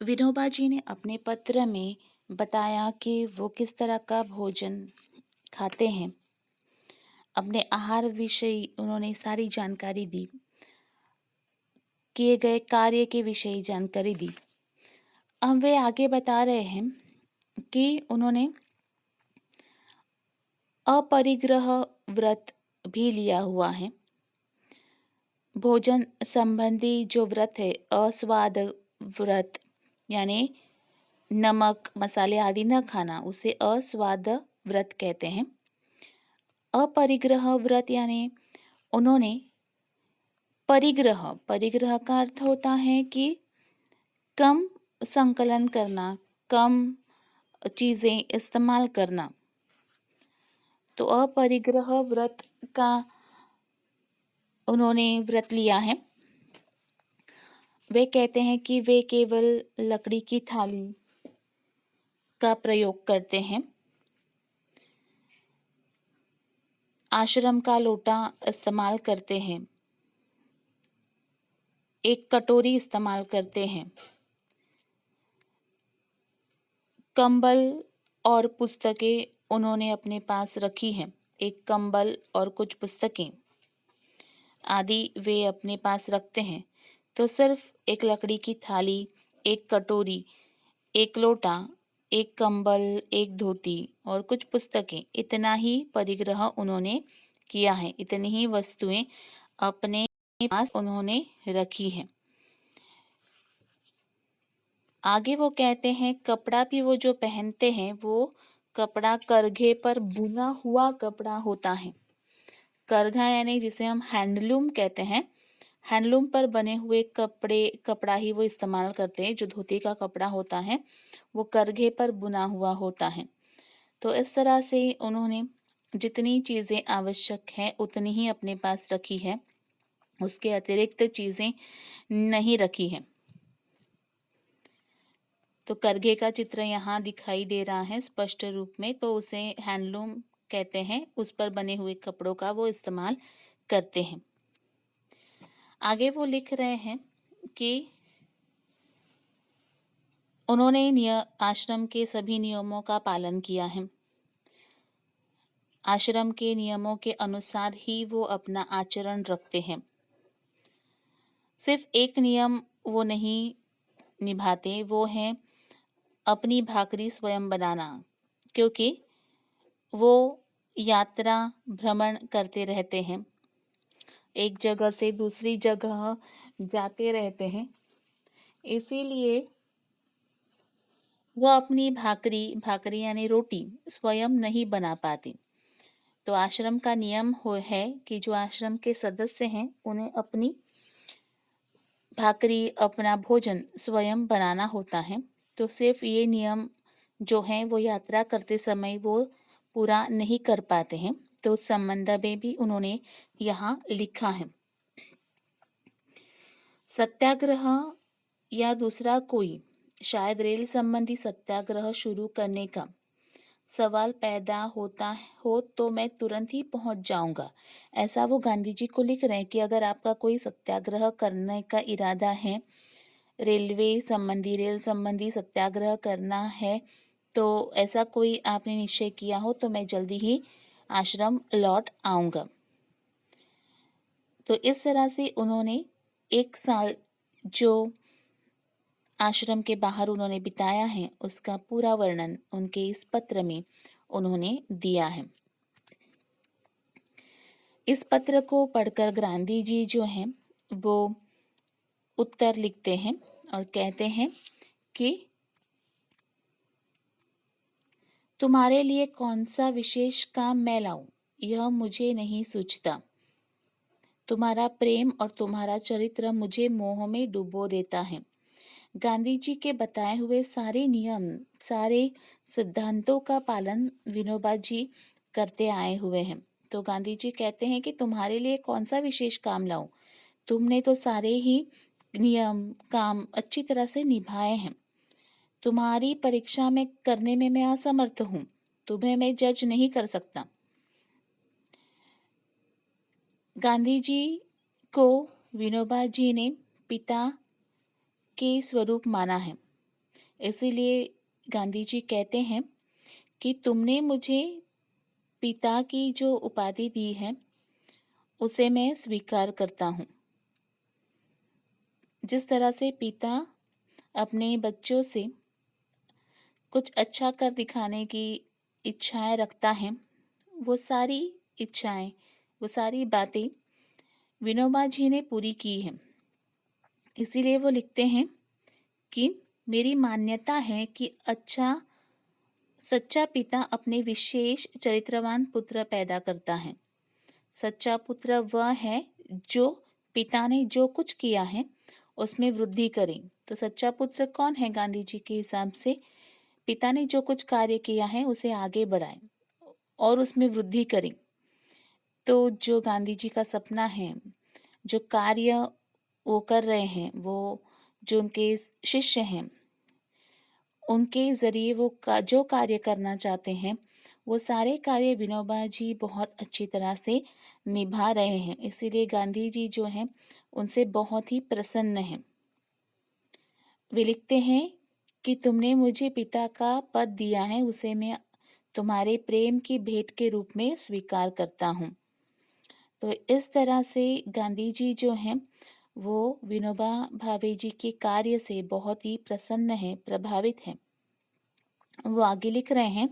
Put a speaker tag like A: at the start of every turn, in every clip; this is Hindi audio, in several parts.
A: विनोबा जी ने अपने पत्र में बताया कि वो किस तरह का भोजन खाते हैं। अपने आहार विषय उन्होंने सारी जानकारी दी, किए गए कार्य के विषय जानकारी दी। अब वे आगे बता रहे हैं कि उन्होंने अपरिग्रह व्रत भी लिया हुआ है। भोजन संबंधी जो व्रत है, अस्वाद व्रत यानी नमक मसाले आदि न खाना, उसे अस्वाद व्रत कहते हैं। अपरिग्रह व्रत यानी उन्होंने परिग्रह का अर्थ होता है कि कम संकलन करना, कम चीज़ें इस्तेमाल करना। तो अपरिग्रह व्रत का उन्होंने व्रत लिया है। वे कहते हैं कि वे केवल लकड़ी की थाली का प्रयोग करते हैं, आश्रम का लोटा इस्तेमाल करते हैं, एक कटोरी इस्तेमाल करते हैं, कंबल और पुस्तकें उन्होंने अपने पास रखी हैं। एक कंबल और कुछ पुस्तकें आदि वे अपने पास रखते हैं। तो सिर्फ एक लकड़ी की थाली, एक कटोरी, एक लोटा, एक कंबल, एक धोती और कुछ पुस्तकें, इतना ही परिग्रह उन्होंने किया है। इतनी ही वस्तुएं अपने पास उन्होंने रखी हैं। आगे वो कहते हैं कपड़ा भी वो जो पहनते हैं वो कपड़ा करघे पर बुना हुआ कपड़ा होता है। करघा यानी जिसे हम हैंडलूम कहते हैं। हैंडलूम पर बने हुए कपड़ा ही वो इस्तेमाल करते हैं। जो धोती का कपड़ा होता है वो करघे पर बुना हुआ होता है। तो इस तरह से उन्होंने जितनी चीज़ें आवश्यक हैं उतनी ही अपने पास रखी है, उसके अतिरिक्त चीज़ें नहीं रखी हैं। तो करघे का चित्र यहाँ दिखाई दे रहा है स्पष्ट रूप में, तो उसे हैंडलूम कहते हैं। उस पर बने हुए कपड़ों का वो इस्तेमाल करते हैं। आगे वो लिख रहे हैं कि उन्होंने आश्रम के सभी नियमों का पालन किया है। आश्रम के नियमों के अनुसार ही वो अपना आचरण रखते हैं। सिर्फ एक नियम वो नहीं निभाते, वो है अपनी भाकरी स्वयं बनाना, क्योंकि वो यात्रा भ्रमण करते रहते हैं, एक जगह से दूसरी जगह जाते रहते हैं, इसीलिए वो अपनी भाकरी यानी रोटी स्वयं नहीं बना पाती। तो आश्रम का नियम है कि जो आश्रम के सदस्य हैं उन्हें अपनी भाकरी, अपना भोजन स्वयं बनाना होता है। तो सिर्फ ये नियम जो हैं वो यात्रा करते समय वो पूरा नहीं कर पाते हैं। तो उस संबंध में भी उन्होंने यहाँ लिखा है। सत्याग्रह या दूसरा कोई शायद रेल संबंधी सत्याग्रह शुरू करने का सवाल पैदा होता हो तो मैं तुरंत ही पहुंच जाऊंगा। ऐसा वो गांधी जी को लिख रहे हैं कि अगर आपका कोई सत्याग्रह करने का इरादा है, रेल संबंधी सत्याग्रह करना है, तो ऐसा कोई आपने निश्चय किया हो तो मैं जल्दी ही आश्रम लौट आऊंगा। तो इस तरह से उन्होंने एक साल जो आश्रम के बाहर उन्होंने बिताया है उसका पूरा वर्णन उनके इस पत्र में उन्होंने दिया है। इस पत्र को पढ़कर गांधी जी जो हैं वो उत्तर लिखते हैं और कहते हैं कि तुम्हारे लिए कौन सा विशेष काम मैं लाऊं, यह मुझे नहीं सूझता। तुम्हारा प्रेम और तुम्हारा चरित्र मुझे मोह में डुबो देता है। गांधी जी के बताए हुए सारे नियम, सारे सिद्धांतों का पालन विनोबा जी करते आए हुए हैं। तो गांधी जी कहते हैं कि तुम्हारे लिए कौन सा विशेष काम लाऊं, तुमने तो सारे ही नियम काम अच्छी तरह से निभाए हैं। तुम्हारी परीक्षा में करने में मैं असमर्थ हूँ, तुम्हें मैं जज नहीं कर सकता। गांधी जी को विनोबा जी ने पिता के स्वरूप माना है। इसीलिए गांधी जी कहते हैं कि तुमने मुझे पिता की जो उपाधि दी है उसे मैं स्वीकार करता हूँ। जिस तरह से पिता अपने बच्चों से कुछ अच्छा कर दिखाने की इच्छाएं रखता है, वो सारी इच्छाएं, वो सारी बातें विनोबा जी ने पूरी की हैं। इसीलिए वो लिखते हैं कि मेरी मान्यता है कि सच्चा पिता अपने विशेष चरित्रवान पुत्र पैदा करता है। सच्चा पुत्र वह है जो पिता ने जो कुछ किया है उसमें वृद्धि करे। तो सच्चा पुत्र कौन है? गांधी जी के हिसाब से पिता ने जो कुछ कार्य किया है उसे आगे बढ़ाए और उसमें वृद्धि करें। तो जो गांधी जी का सपना है, जो कार्य वो कर रहे हैं, वो जो उनके शिष्य हैं, उनके ज़रिए जो कार्य करना चाहते हैं, वो सारे कार्य विनोबा जी बहुत अच्छी तरह से निभा रहे हैं। इसीलिए गांधी जी जो हैं उनसे बहुत ही प्रसन्न हैं। वे लिखते हैं कि तुमने मुझे पिता का पद दिया है, उसे मैं तुम्हारे प्रेम की भेंट के रूप में स्वीकार करता हूँ। तो इस तरह से गांधी जी जो हैं वो विनोबा भावे जी के कार्य से बहुत ही प्रसन्न हैं, प्रभावित हैं। वो आगे लिख रहे हैं,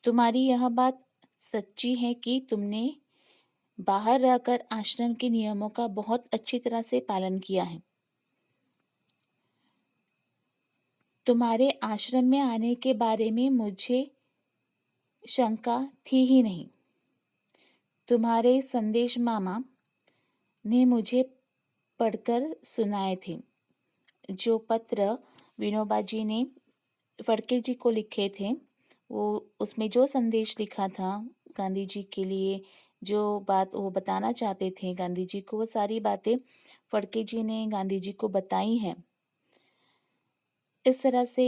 A: तुम्हारी यह बात सच्ची है कि तुमने बाहर रहकर आश्रम के नियमों का बहुत अच्छी तरह से पालन किया है। तुम्हारे आश्रम में आने के बारे में मुझे शंका थी ही नहीं। तुम्हारे संदेश मामा ने मुझे पढ़कर सुनाए थे। जो पत्र विनोबा जी ने फड़के जी को लिखे थे, वो उसमें जो संदेश लिखा था गांधी जी के लिए, जो बात वो बताना चाहते थे गांधी जी को, वो सारी बातें फड़के जी ने गांधी जी को बताई हैं। इस तरह से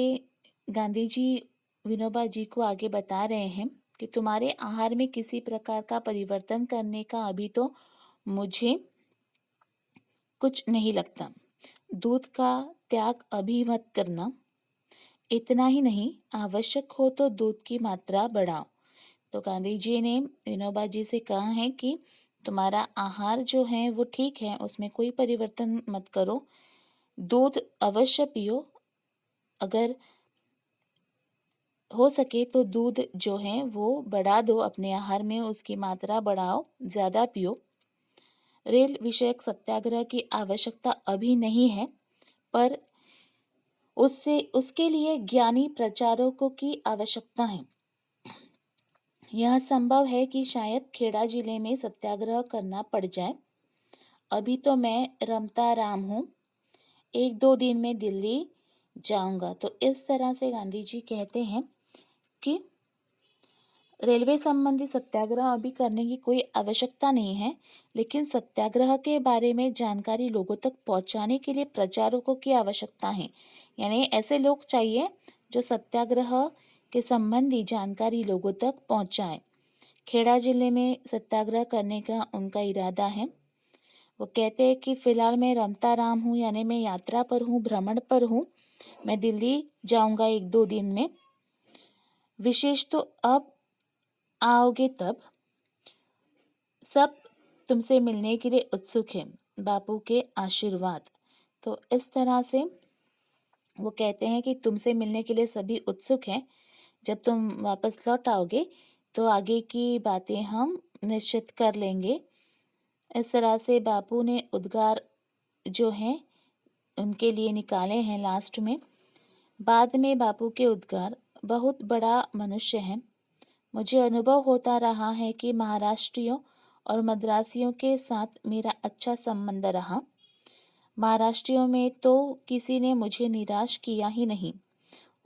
A: गांधी जी विनोबा जी को आगे बता रहे हैं कि तुम्हारे आहार में किसी प्रकार का परिवर्तन करने का अभी तो मुझे कुछ नहीं लगता। दूध का त्याग अभी मत करना। इतना ही नहीं, आवश्यक हो तो दूध की मात्रा बढ़ाओ। तो गांधी जी ने विनोबा जी से कहा है कि तुम्हारा आहार जो है वो ठीक है, उसमें कोई परिवर्तन मत करो। दूध अवश्य पियो, अगर हो सके तो दूध जो है वो बढ़ा दो, अपने आहार में उसकी मात्रा बढ़ाओ, ज़्यादा पियो। रेल विषयक सत्याग्रह की आवश्यकता अभी नहीं है, पर उसके लिए ज्ञानी प्रचारकों की आवश्यकता है। यह संभव है कि शायद खेड़ा जिले में सत्याग्रह करना पड़ जाए। अभी तो मैं रमता राम हूँ, 1-2 दिन में दिल्ली जाऊंगा। तो इस तरह से गांधी जी कहते हैं कि रेलवे संबंधी सत्याग्रह अभी करने की कोई आवश्यकता नहीं है, लेकिन सत्याग्रह के बारे में जानकारी लोगों तक पहुंचाने के लिए प्रचारकों की आवश्यकता है। यानी ऐसे लोग चाहिए जो सत्याग्रह के संबंधी जानकारी लोगों तक पहुंचाए। खेड़ा जिले में सत्याग्रह करने का उनका इरादा है। वो कहते हैं कि फिलहाल मैं रमता राम हूँ, यानी मैं यात्रा पर हूँ, भ्रमण पर हूँ। मैं दिल्ली जाऊंगा 1-2 दिन में। विशेष तो अब आओगे तब। सब तुमसे मिलने के लिए उत्सुक हैं। बापू के आशीर्वाद। तो इस तरह से वो कहते हैं कि तुमसे मिलने के लिए सभी उत्सुक हैं। जब तुम वापस लौट आओगे तो आगे की बातें हम निश्चित कर लेंगे। इस तरह से बापू ने उद्गार जो हैं उनके लिए निकाले हैं लास्ट में। बाद में बापू के उद्गार, बहुत बड़ा मनुष्य है। मुझे अनुभव होता रहा है कि महाराष्ट्रियों और मद्रासियों के साथ मेरा अच्छा संबंध रहा। महाराष्ट्रियों में तो किसी ने मुझे निराश किया ही नहीं।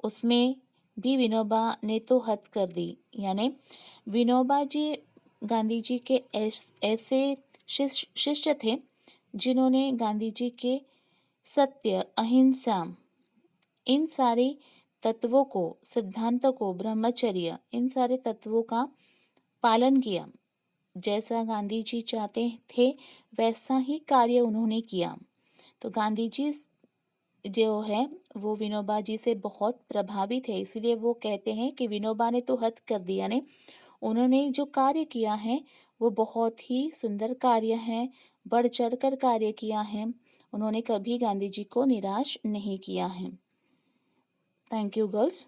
A: उसमें भी विनोबा ने तो हद कर दी। यानी विनोबा जी गांधी जी के ऐसे शिष्य थे जिन्होंने गांधी जी के सत्य, अहिंसा, इन सारे तत्वों को, सिद्धांतों को, ब्रह्मचर्य, इन सारे तत्वों का पालन किया। जैसा गांधी जी चाहते थे वैसा ही कार्य उन्होंने किया। तो गांधी जी जो है वो विनोबा जी से बहुत प्रभावित है, इसलिए वो कहते हैं कि विनोबा ने तो हद कर दिया ने, उन्होंने जो कार्य किया है वो बहुत ही सुंदर कार्य है, बढ़ चढ़कर कार्य किया है, उन्होंने कभी गांधी जी को निराश नहीं किया है। Thank you girls.